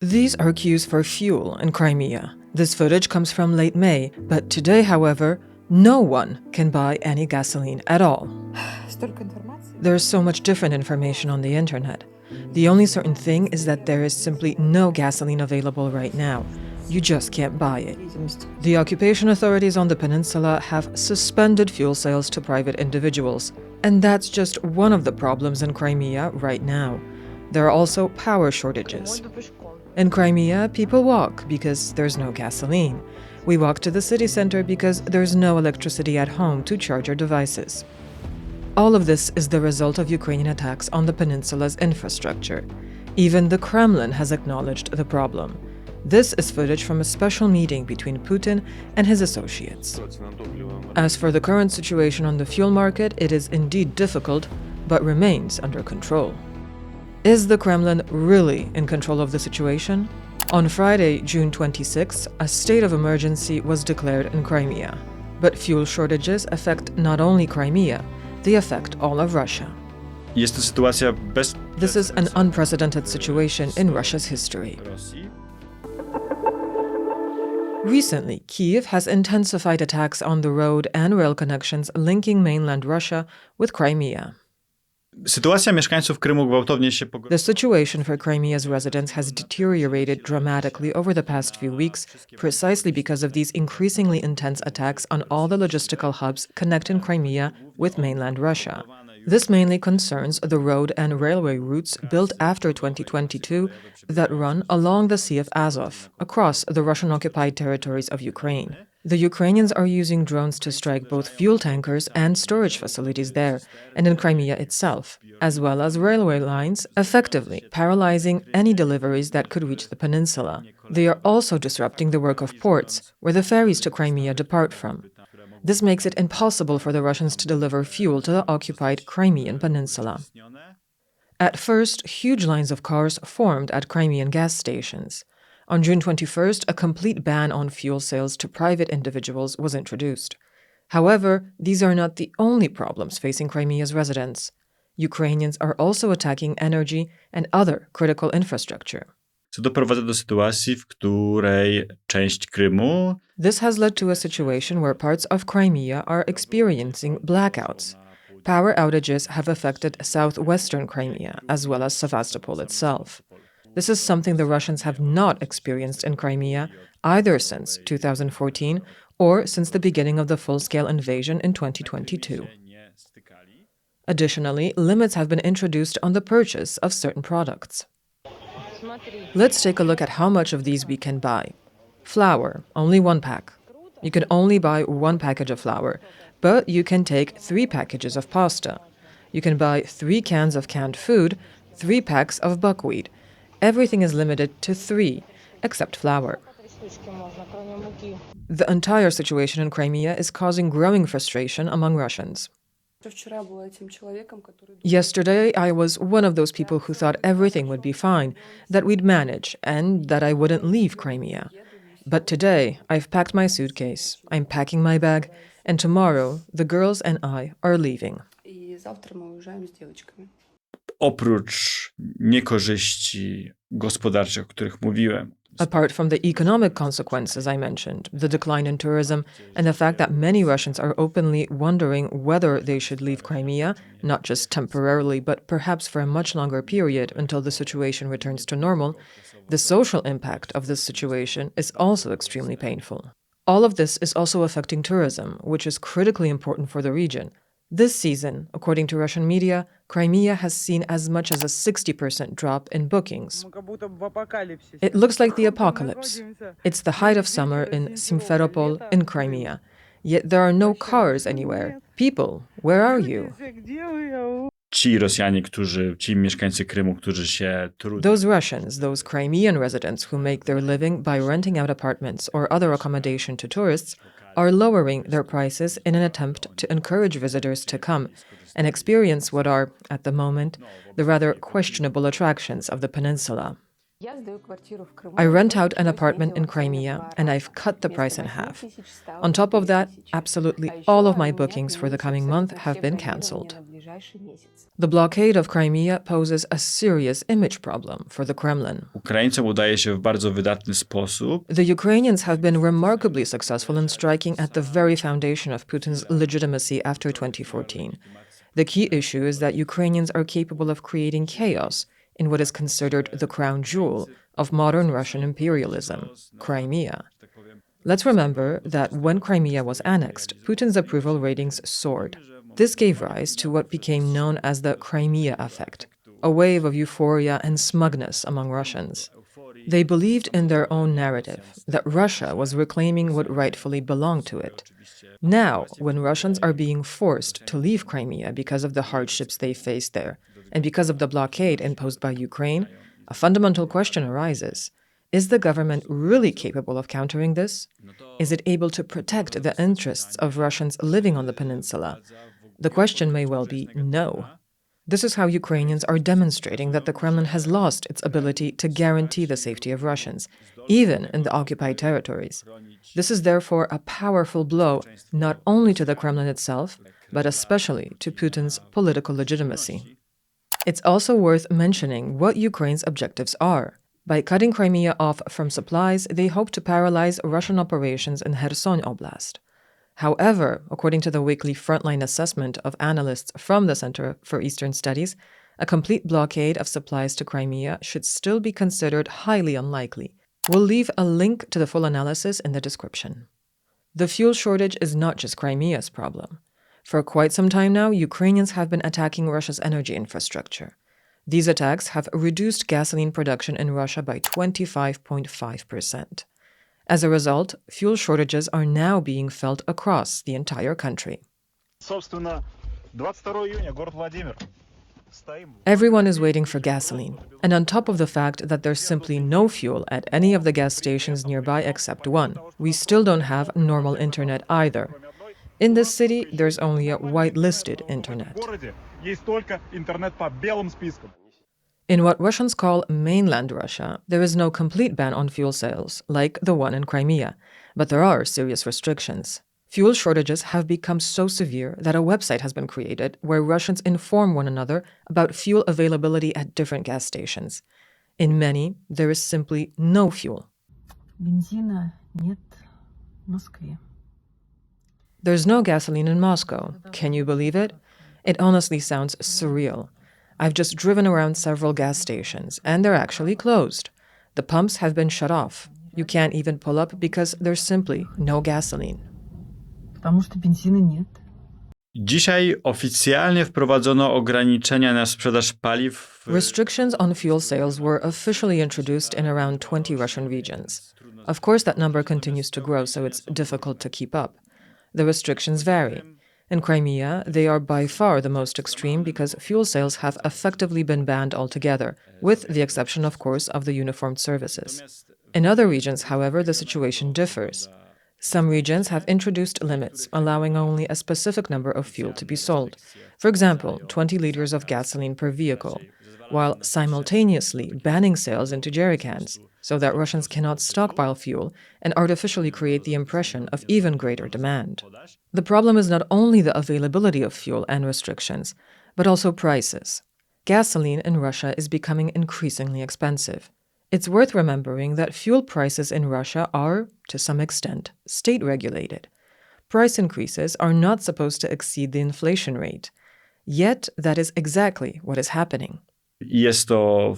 These are queues for fuel in Crimea. This footage comes from late May, but today, however, no one can buy any gasoline at all. There's so much different information on the internet. The only certain thing is that there is simply no gasoline available right now. You just can't buy it. The occupation authorities on the peninsula have suspended fuel sales to private individuals, and that's just one of the problems in Crimea right now. There are also power shortages. In Crimea, people walk because there's no gasoline. We walk to the city center because there's no electricity at home to charge our devices. All of this is the result of Ukrainian attacks on the peninsula's infrastructure. Even the Kremlin has acknowledged the problem. This is footage from a special meeting between Putin and his associates. As for the current situation on the fuel market, it is indeed difficult, but remains under control. Is the Kremlin really in control of the situation? On Friday, June 26, a state of emergency was declared in Crimea. But fuel shortages affect not only Crimea, they affect all of Russia. This is an unprecedented situation in Russia's history. Recently, Kyiv has intensified attacks on the road and rail connections linking mainland Russia with Crimea. The situation for Crimea's residents has deteriorated dramatically over the past few weeks, precisely because of these increasingly intense attacks on all the logistical hubs connecting Crimea with mainland Russia. This mainly concerns the road and railway routes built after 2022 that run along the Sea of Azov, across the Russian-occupied territories of Ukraine. The Ukrainians are using drones to strike both fuel tankers and storage facilities there, and in Crimea itself, as well as railway lines, effectively paralyzing any deliveries that could reach the peninsula. They are also disrupting the work of ports, where the ferries to Crimea depart from. This makes it impossible for the Russians to deliver fuel to the occupied Crimean peninsula. At first, huge lines of cars formed at Crimean gas stations. On June 21st, a complete ban on fuel sales to private individuals was introduced. However, these are not the only problems facing Crimea's residents. Ukrainians are also attacking energy and other critical infrastructure. This has led to a situation where parts of Crimea are experiencing blackouts. Power outages have affected southwestern Crimea, as well as Sevastopol itself. This is something the Russians have not experienced in Crimea either since 2014 or since the beginning of the full-scale invasion in 2022. Additionally, limits have been introduced on the purchase of certain products. Let's take a look at how much of these we can buy. Flour, only 1 pack. You can only buy 1 package of flour, but you can take 3 packages of pasta. You can buy 3 cans of canned food, 3 packs of buckwheat. Everything is limited to 3, except flour. The entire situation in Crimea is causing growing frustration among Russians. Yesterday, I was one of those people who thought everything would be fine, that we'd manage, and that I wouldn't leave Crimea. But today, I've packed my suitcase, I'm packing my bag, and tomorrow, the girls and I are leaving. Oprócz niekorzyści gospodarczych, o których mówiłem. Apart from the economic consequences I mentioned, the decline in tourism, and the fact that many Russians are openly wondering whether they should leave Crimea, not just temporarily, but perhaps for a much longer period until the situation returns to normal, the social impact of this situation is also extremely painful. All of this is also affecting tourism, which is critically important for the region. This season, according to Russian media, Crimea has seen as much as a 60% drop in bookings. It looks like the apocalypse. It's the height of summer in Simferopol in Crimea. Yet there are no cars anywhere. People, where are you? Ci mieszkańcy Krymu, którzy się trudzą. Those Russians, those Crimean residents who make their living by renting out apartments or other accommodation to tourists, are lowering their prices in an attempt to encourage visitors to come and experience what are, at the moment, the rather questionable attractions of the peninsula. I rent out an apartment in Crimea, and I've cut the price in half. On top of that, absolutely all of my bookings for the coming month have been cancelled. The blockade of Crimea poses a serious image problem for the Kremlin. Ukraińcom udaje się w bardzo wydatny sposób The Ukrainians have been remarkably successful in striking at the very foundation of Putin's legitimacy after 2014. The key issue is that Ukrainians are capable of creating chaos in what is considered the crown jewel of modern Russian imperialism, Crimea. Let's remember that when Crimea was annexed, Putin's approval ratings soared. This gave rise to what became known as the Crimea effect, a wave of euphoria and smugness among Russians. They believed in their own narrative, that Russia was reclaiming what rightfully belonged to it. Now, when Russians are being forced to leave Crimea because of the hardships they faced there, and because of the blockade imposed by Ukraine, a fundamental question arises. Is the government really capable of countering this? Is it able to protect the interests of Russians living on the peninsula? The question may well be no. This is how Ukrainians are demonstrating that the Kremlin has lost its ability to guarantee the safety of Russians, even in the occupied territories. This is therefore a powerful blow not only to the Kremlin itself, but especially to Putin's political legitimacy. It's also worth mentioning what Ukraine's objectives are. By cutting Crimea off from supplies, they hope to paralyze Russian operations in Kherson Oblast. However, according to the weekly frontline assessment of analysts from the Center for Eastern Studies, a complete blockade of supplies to Crimea should still be considered highly unlikely. We'll leave a link to the full analysis in the description. The fuel shortage is not just Crimea's problem. For quite some time now, Ukrainians have been attacking Russia's energy infrastructure. These attacks have reduced gasoline production in Russia by 25.5%. As a result, fuel shortages are now being felt across the entire country. Everyone is waiting for gasoline, and on top of the fact that there's simply no fuel at any of the gas stations nearby except one, we still don't have normal internet either. In this city, there's only a whitelisted internet. In what Russians call mainland Russia, there is no complete ban on fuel sales, like the one in Crimea, but there are serious restrictions. Fuel shortages have become so severe that a website has been created where Russians inform one another about fuel availability at different gas stations. In many, there is simply no fuel. There's no gasoline in Moscow. Can you believe it? It honestly sounds surreal. I've just driven around several gas stations, and they're actually closed. The pumps have been shut off. You can't even pull up because there's simply no gasoline. Dzisiaj oficjalnie wprowadzono ograniczenia na sprzedaż paliw. Restrictions on fuel sales were officially introduced in around 20 Russian regions. Of course, that number continues to grow, so it's difficult to keep up. The restrictions vary. In Crimea, they are by far the most extreme because fuel sales have effectively been banned altogether, with the exception, of course, of the uniformed services. In other regions, however, the situation differs. Some regions have introduced limits, allowing only a specific number of fuel to be sold. For example, 20 liters of gasoline per vehicle, while simultaneously banning sales into jerrycans, so that Russians cannot stockpile fuel and artificially create the impression of even greater demand. The problem is not only the availability of fuel and restrictions, but also prices. Gasoline in Russia is becoming increasingly expensive. It's worth remembering that fuel prices in Russia are, to some extent, state-regulated. Price increases are not supposed to exceed the inflation rate. Yet, that is exactly what is happening. Jest to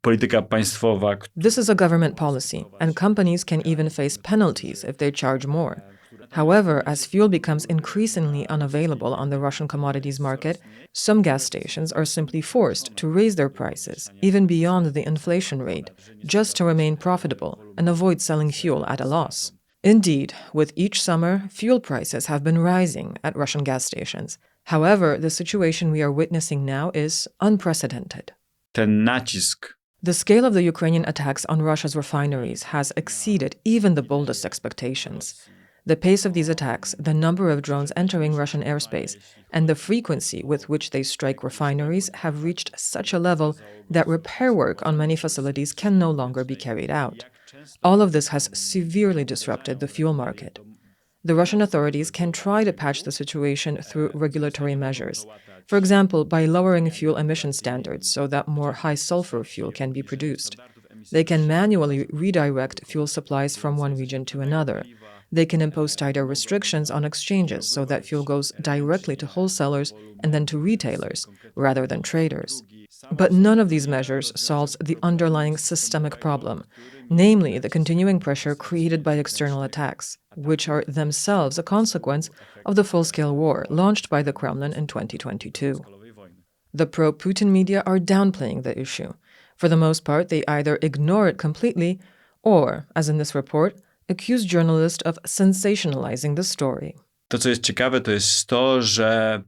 polityka państwowa. This is a government policy, and companies can even face penalties if they charge more. However, as fuel becomes increasingly unavailable on the Russian commodities market, some gas stations are simply forced to raise their prices, even beyond the inflation rate, just to remain profitable and avoid selling fuel at a loss. Indeed, with each summer, fuel prices have been rising at Russian gas stations. However, the situation we are witnessing now is unprecedented. Ten nacisk. The scale of the Ukrainian attacks on Russia's refineries has exceeded even the boldest expectations. The pace of these attacks, the number of drones entering Russian airspace, and the frequency with which they strike refineries have reached such a level that repair work on many facilities can no longer be carried out. All of this has severely disrupted the fuel market. The Russian authorities can try to patch the situation through regulatory measures. For example, by lowering fuel emission standards so that more high-sulfur fuel can be produced. They can manually redirect fuel supplies from one region to another. They can impose tighter restrictions on exchanges so that fuel goes directly to wholesalers and then to retailers, rather than traders. But none of these measures solves the underlying systemic problem, namely the continuing pressure created by external attacks, which are themselves a consequence of the full-scale war launched by the Kremlin in 2022. The pro-Putin media are downplaying the issue. For the most part, they either ignore it completely or, as in this report, accuse journalists of sensationalizing the story. To, co jest ciekawe, to jest to, że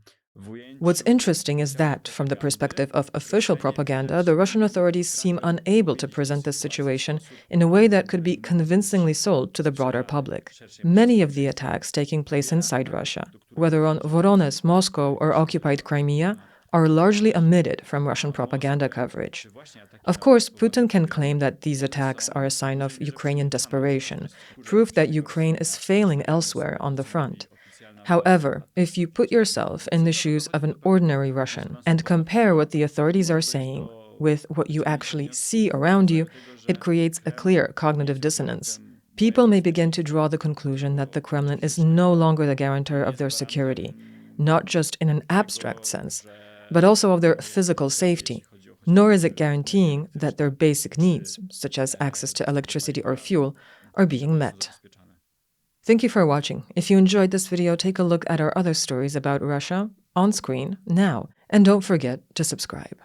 What's interesting is that, from the perspective of official propaganda, the Russian authorities seem unable to present this situation in a way that could be convincingly sold to the broader public. Many of the attacks taking place inside Russia, whether on Voronezh, Moscow, or occupied Crimea, are largely omitted from Russian propaganda coverage. Of course, Putin can claim that these attacks are a sign of Ukrainian desperation, proof that Ukraine is failing elsewhere on the front. However, if you put yourself in the shoes of an ordinary Russian and compare what the authorities are saying with what you actually see around you, it creates a clear cognitive dissonance. People may begin to draw the conclusion that the Kremlin is no longer the guarantor of their security, not just in an abstract sense, but also of their physical safety, nor is it guaranteeing that their basic needs, such as access to electricity or fuel, are being met. Thank you for watching. If you enjoyed this video, take a look at our other stories about Russia on screen now, and don't forget to subscribe.